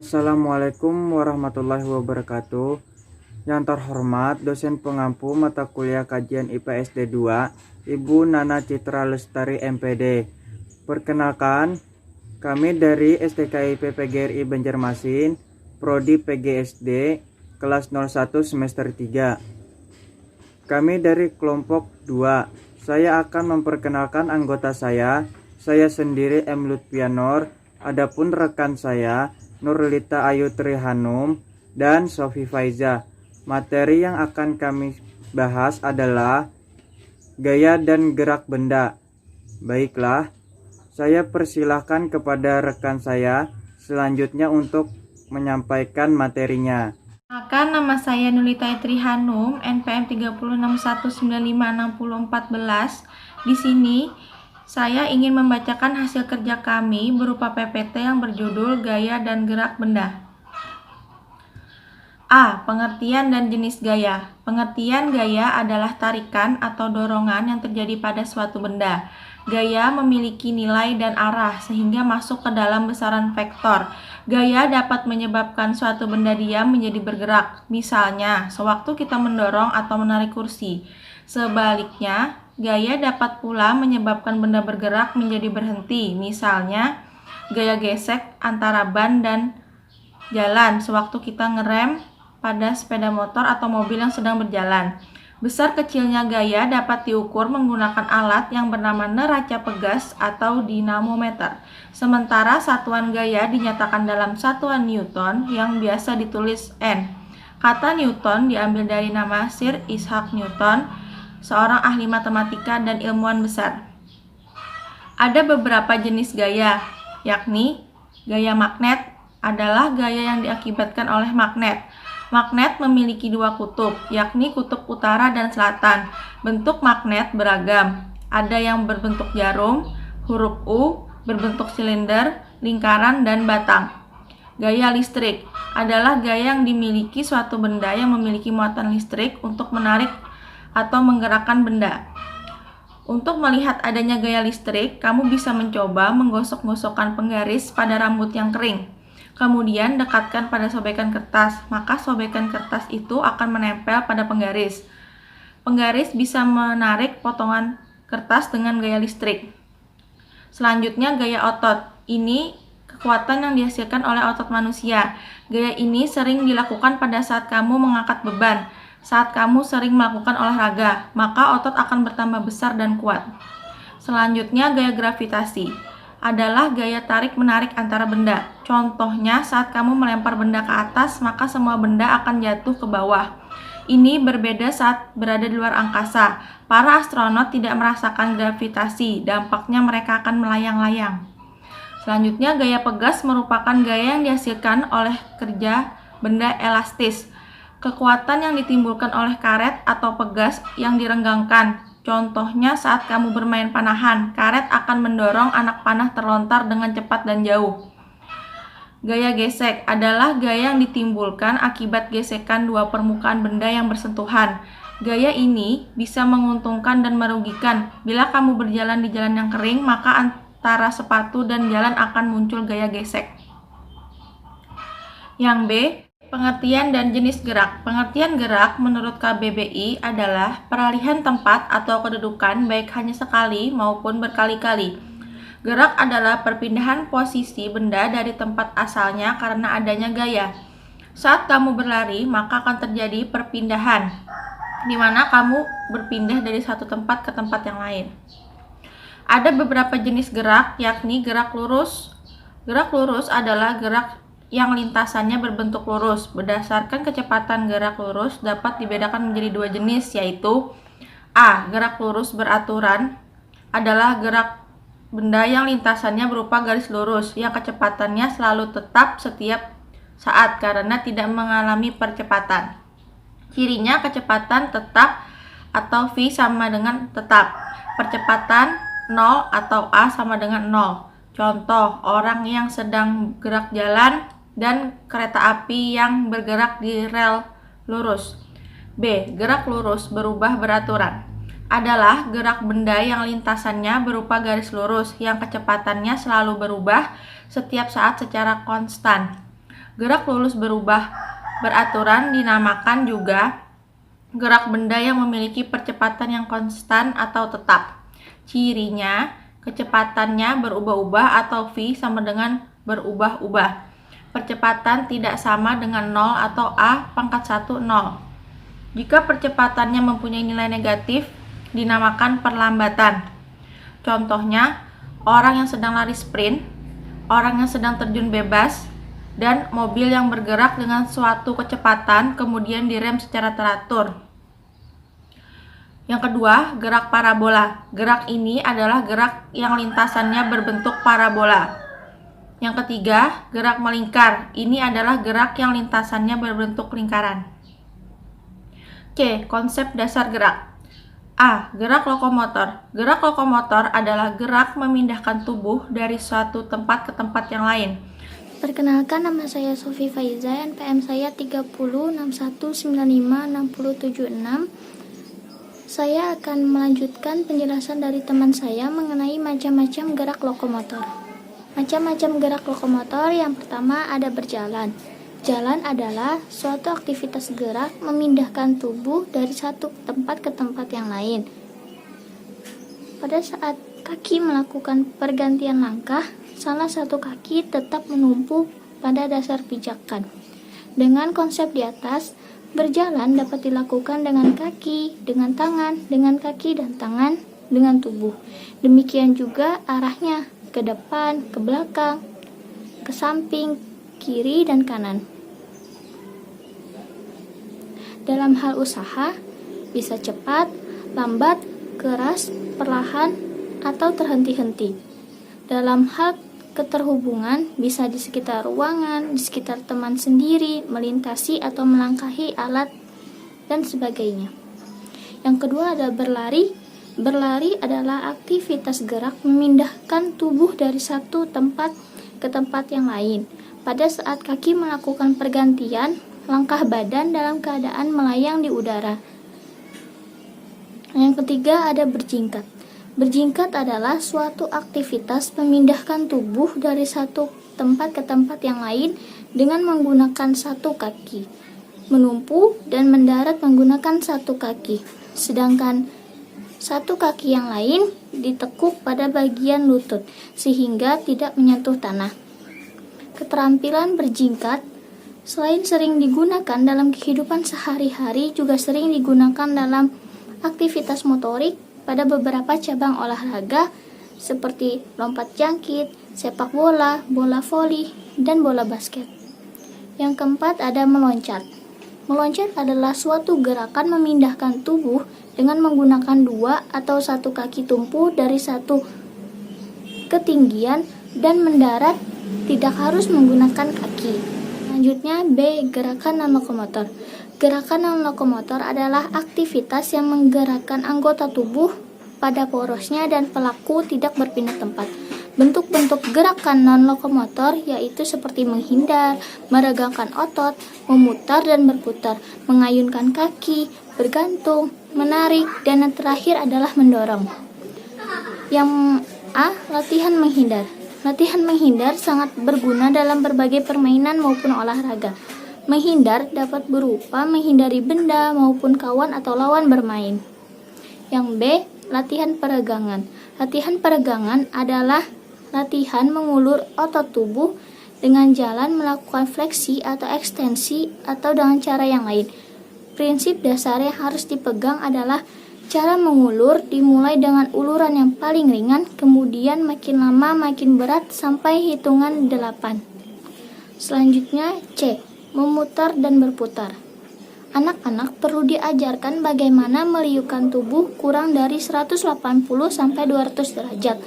Assalamualaikum warahmatullahi wabarakatuh. Yang terhormat dosen pengampu mata kuliah kajian IPA SD 2, Ibu Nana Citra Lestari MPD. Perkenalkan, kami dari STKIP PGRI Banjarmasin, Prodi PGSD, kelas 01 semester 3. Kami dari kelompok 2. Saya akan memperkenalkan anggota saya. Saya sendiri M. Lutfianor, adapun rekan saya Nurlita Ayu Trihanum dan Sofi Faiza. Materi yang akan kami bahas adalah gaya dan gerak benda. Baiklah, saya persilahkan kepada rekan saya selanjutnya untuk menyampaikan materinya. Nama saya Nurlita Trihanum, NPM 361195614. Di sini saya ingin membacakan hasil kerja kami berupa PPT yang berjudul Gaya dan Gerak Benda. A. Pengertian dan jenis gaya. Pengertian gaya adalah tarikan atau dorongan yang terjadi pada suatu benda. Gaya memiliki nilai dan arah sehingga masuk ke dalam besaran vektor. Gaya dapat menyebabkan suatu benda diam menjadi bergerak. Misalnya, sewaktu kita mendorong atau menarik kursi. Sebaliknya, gaya dapat pula menyebabkan benda bergerak menjadi berhenti. Misalnya, gaya gesek antara ban dan jalan sewaktu kita ngerem pada sepeda motor atau mobil yang sedang berjalan. Besar kecilnya gaya dapat diukur menggunakan alat yang bernama neraca pegas atau dinamometer. Sementara satuan gaya dinyatakan dalam satuan Newton yang biasa ditulis N. Kata Newton diambil dari nama Sir Isaac Newton, seorang ahli matematika dan ilmuwan besar. Ada beberapa jenis gaya, yakni gaya magnet adalah gaya yang diakibatkan oleh magnet. Magnet memiliki dua kutub, yakni kutub utara dan selatan. Bentuk magnet beragam. Ada yang berbentuk jarum, huruf U, berbentuk silinder, lingkaran, dan batang. Gaya listrik adalah gaya yang dimiliki suatu benda yang memiliki muatan listrik untuk menarik atau menggerakkan benda. Untuk melihat adanya gaya listrik, kamu bisa mencoba menggosok-gosokkan penggaris pada rambut yang kering. Kemudian dekatkan pada sobekan kertas, maka sobekan kertas itu akan menempel pada penggaris. Penggaris bisa menarik potongan kertas dengan gaya listrik. Selanjutnya gaya otot. Ini kekuatan yang dihasilkan oleh otot manusia. Gaya ini sering dilakukan pada saat kamu mengangkat beban. Saat kamu sering melakukan olahraga, maka otot akan bertambah besar dan kuat. Selanjutnya gaya gravitasi adalah gaya tarik-menarik antara benda. Contohnya, saat kamu melempar benda ke atas, maka semua benda akan jatuh ke bawah. Ini berbeda saat berada di luar angkasa. Para astronot tidak merasakan gravitasi, dampaknya mereka akan melayang-layang. Selanjutnya, gaya pegas merupakan gaya yang dihasilkan oleh kerja benda elastis. Kekuatan yang ditimbulkan oleh karet atau pegas yang direnggangkan. Contohnya saat kamu bermain panahan, karet akan mendorong anak panah terlontar dengan cepat dan jauh. Gaya gesek adalah gaya yang ditimbulkan akibat gesekan dua permukaan benda yang bersentuhan. Gaya ini bisa menguntungkan dan merugikan. Bila kamu berjalan di jalan yang kering, maka antara sepatu dan jalan akan muncul gaya gesek. Yang B. Pengertian dan jenis gerak. Pengertian gerak menurut KBBI adalah peralihan tempat atau kedudukan baik hanya sekali maupun berkali-kali. Gerak adalah perpindahan posisi benda dari tempat asalnya karena adanya gaya. Saat kamu berlari, maka akan terjadi perpindahan, di mana kamu berpindah dari satu tempat ke tempat yang lain. Ada beberapa jenis gerak, yakni gerak lurus. Gerak lurus adalah gerak yang lintasannya berbentuk lurus. Berdasarkan kecepatan gerak lurus dapat dibedakan menjadi dua jenis, yaitu A. Gerak lurus beraturan adalah gerak benda yang lintasannya berupa garis lurus yang kecepatannya selalu tetap setiap saat karena tidak mengalami percepatan. Cirinya kecepatan tetap atau V sama dengan tetap. Percepatan 0 atau A sama dengan 0. Contoh, orang yang sedang gerak jalan dan kereta api yang bergerak di rel lurus. B. Gerak lurus berubah beraturan adalah gerak benda yang lintasannya berupa garis lurus yang kecepatannya selalu berubah setiap saat secara konstan. Gerak lurus berubah beraturan dinamakan juga gerak benda yang memiliki percepatan yang konstan atau tetap. Cirinya, kecepatannya berubah-ubah atau V sama dengan berubah-ubah. Percepatan tidak sama dengan 0 atau A pangkat 1 0. Jika percepatannya mempunyai nilai negatif, dinamakan perlambatan. Contohnya, orang yang sedang lari sprint, orang yang sedang terjun bebas, dan mobil yang bergerak dengan suatu kecepatan kemudian direm secara teratur. Yang kedua, gerak parabola. Gerak ini adalah gerak yang lintasannya berbentuk parabola. Yang ketiga, gerak melingkar. Ini adalah gerak yang lintasannya berbentuk lingkaran. C. Konsep dasar gerak. A. Gerak lokomotor. Gerak lokomotor adalah gerak memindahkan tubuh dari suatu tempat ke tempat yang lain. Perkenalkan, nama saya Sofi Faiza, NPM saya 3061956076. Saya akan melanjutkan penjelasan dari teman saya mengenai macam-macam gerak lokomotor. Macam-macam gerak lokomotor yang pertama ada berjalan. Jalan adalah suatu aktivitas gerak memindahkan tubuh dari satu tempat ke tempat yang lain. Pada saat kaki melakukan pergantian langkah, salah satu kaki tetap menumpu pada dasar pijakan. Dengan konsep di atas, berjalan dapat dilakukan dengan kaki, dengan tangan, dengan kaki dan tangan, dengan tubuh. Demikian juga arahnya, ke depan, ke belakang, ke samping, kiri dan kanan. Dalam hal usaha, bisa cepat, lambat, keras, perlahan, atau terhenti-henti. Dalam hal keterhubungan, bisa di sekitar ruangan, di sekitar teman sendiri, melintasi atau melangkahi alat, dan sebagainya. Yang kedua ada berlari. Berlari adalah aktivitas gerak memindahkan tubuh dari satu tempat ke tempat yang lain. Pada saat kaki melakukan pergantian, langkah badan dalam keadaan melayang di udara. Yang ketiga ada berjingkat. Berjingkat adalah suatu aktivitas memindahkan tubuh dari satu tempat ke tempat yang lain dengan menggunakan satu kaki, menumpu dan mendarat menggunakan satu kaki, sedangkan satu kaki yang lain ditekuk pada bagian lutut sehingga tidak menyentuh tanah. Keterampilan berjingkat selain sering digunakan dalam kehidupan sehari-hari, juga sering digunakan dalam aktivitas motorik pada beberapa cabang olahraga seperti lompat jangkit, sepak bola, bola voli, dan bola basket. Yang keempat ada meloncat. Meloncat adalah suatu gerakan memindahkan tubuh dengan menggunakan dua atau satu kaki tumpu dari satu ketinggian dan mendarat tidak harus menggunakan kaki. Selanjutnya B. Gerakan non-lokomotor. Gerakan non-lokomotor adalah aktivitas yang menggerakkan anggota tubuh pada porosnya dan pelaku tidak berpindah tempat. Bentuk-bentuk gerakan non-lokomotor yaitu seperti menghindar, meregangkan otot, memutar dan berputar, mengayunkan kaki, bergantung, menarik, dan yang terakhir adalah mendorong. Yang A. Latihan menghindar. Latihan menghindar sangat berguna dalam berbagai permainan maupun olahraga. Menghindar dapat berupa menghindari benda maupun kawan atau lawan bermain. Yang B. Latihan peregangan. Latihan peregangan adalah latihan mengulur otot tubuh dengan jalan melakukan fleksi atau ekstensi atau dengan cara yang lain. Prinsip dasar yang harus dipegang adalah cara mengulur dimulai dengan uluran yang paling ringan, kemudian makin lama makin berat sampai hitungan 8. Selanjutnya C. Memutar dan berputar. Anak-anak perlu diajarkan bagaimana meliukkan tubuh kurang dari 180 sampai 200 derajat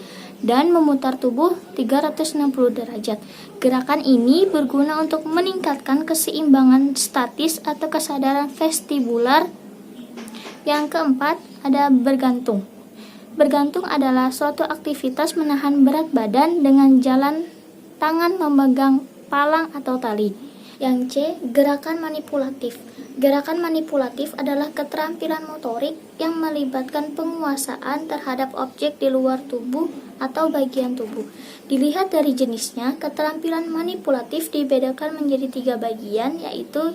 dan memutar tubuh 360 derajat. Gerakan ini berguna untuk meningkatkan keseimbangan statis atau kesadaran vestibular. Yang keempat ada bergantung. Bergantung adalah suatu aktivitas menahan berat badan dengan jalan tangan memegang palang atau tali. Yang C, gerakan manipulatif. Gerakan manipulatif adalah keterampilan motorik yang melibatkan penguasaan terhadap objek di luar tubuh atau bagian tubuh. Dilihat dari jenisnya, keterampilan manipulatif dibedakan menjadi 3 bagian, yaitu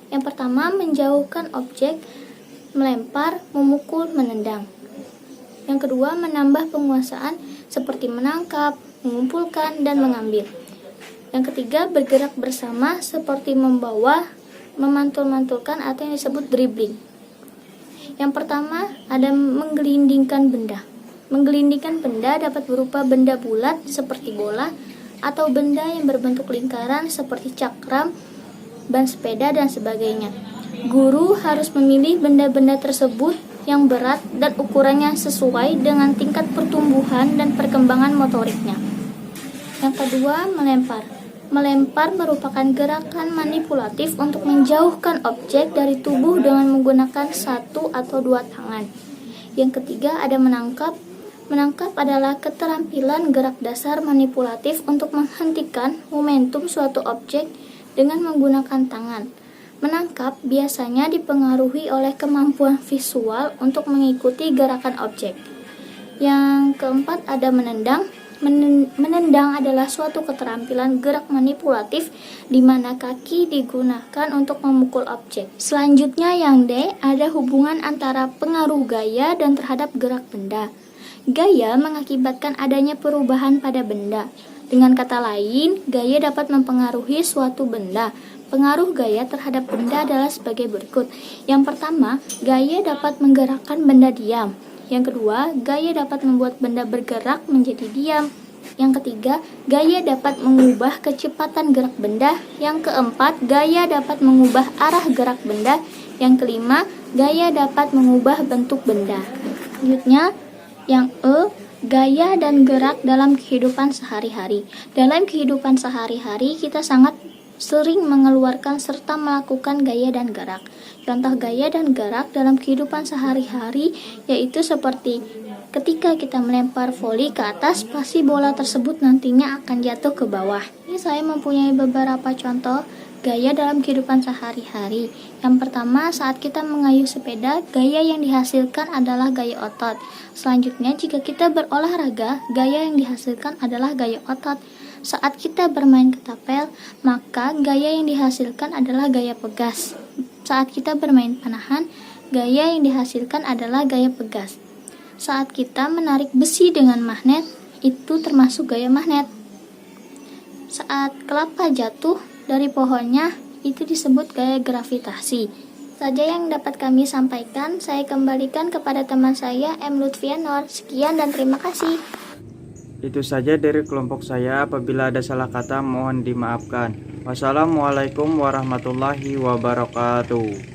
yang pertama, menjauhkan objek, melempar, memukul, menendang. Yang kedua, menambah penguasaan seperti menangkap, mengumpulkan, dan mengambil. Yang ketiga, bergerak bersama seperti membawa, memantul-mantulkan atau yang disebut dribbling. Yang pertama, ada menggelindingkan benda. Menggelindingkan benda dapat berupa benda bulat seperti bola atau benda yang berbentuk lingkaran seperti cakram, ban sepeda, dan sebagainya. Guru harus memilih benda-benda tersebut yang berat dan ukurannya sesuai dengan tingkat pertumbuhan dan perkembangan motoriknya. Yang kedua, melempar. Melempar merupakan gerakan manipulatif untuk menjauhkan objek dari tubuh dengan menggunakan 1 atau 2 tangan. Yang ketiga, ada menangkap. Menangkap adalah keterampilan gerak dasar manipulatif untuk menghentikan momentum suatu objek dengan menggunakan tangan. Menangkap biasanya dipengaruhi oleh kemampuan visual untuk mengikuti gerakan objek. Yang keempat, ada menendang. Menendang adalah suatu keterampilan gerak manipulatif di mana kaki digunakan untuk memukul objek. Selanjutnya yang D, ada hubungan antara pengaruh gaya dan terhadap gerak benda. Gaya mengakibatkan adanya perubahan pada benda. Dengan kata lain, gaya dapat mempengaruhi suatu benda. Pengaruh gaya terhadap benda adalah sebagai berikut. Yang pertama, gaya dapat menggerakkan benda diam. Yang kedua, gaya dapat membuat benda bergerak menjadi diam. Yang ketiga, gaya dapat mengubah kecepatan gerak benda. Yang keempat, gaya dapat mengubah arah gerak benda. Yang kelima, gaya dapat mengubah bentuk benda. Selanjutnya, yang E, gaya dan gerak dalam kehidupan sehari-hari. Dalam kehidupan sehari-hari, kita sangat sering mengeluarkan serta melakukan gaya dan gerak. Contoh gaya dan gerak dalam kehidupan sehari-hari yaitu seperti ketika kita melempar voli ke atas, pasti bola tersebut nantinya akan jatuh ke bawah. Ini saya mempunyai beberapa contoh gaya dalam kehidupan sehari-hari. Yang pertama, saat kita mengayuh sepeda, gaya yang dihasilkan adalah gaya otot. Selanjutnya, jika kita berolahraga, gaya yang dihasilkan adalah gaya otot. Saat kita bermain ketapel, maka gaya yang dihasilkan adalah gaya pegas. Saat kita bermain panahan, gaya yang dihasilkan adalah gaya pegas. Saat kita menarik besi dengan magnet, itu termasuk gaya magnet. Saat kelapa jatuh dari pohonnya, itu disebut gaya gravitasi. Saja yang dapat kami sampaikan, saya kembalikan kepada teman saya M. Lutfianor. Sekian dan terima kasih. Itu saja dari kelompok saya. Apabila ada salah kata mohon dimaafkan. Wassalamualaikum warahmatullahi wabarakatuh.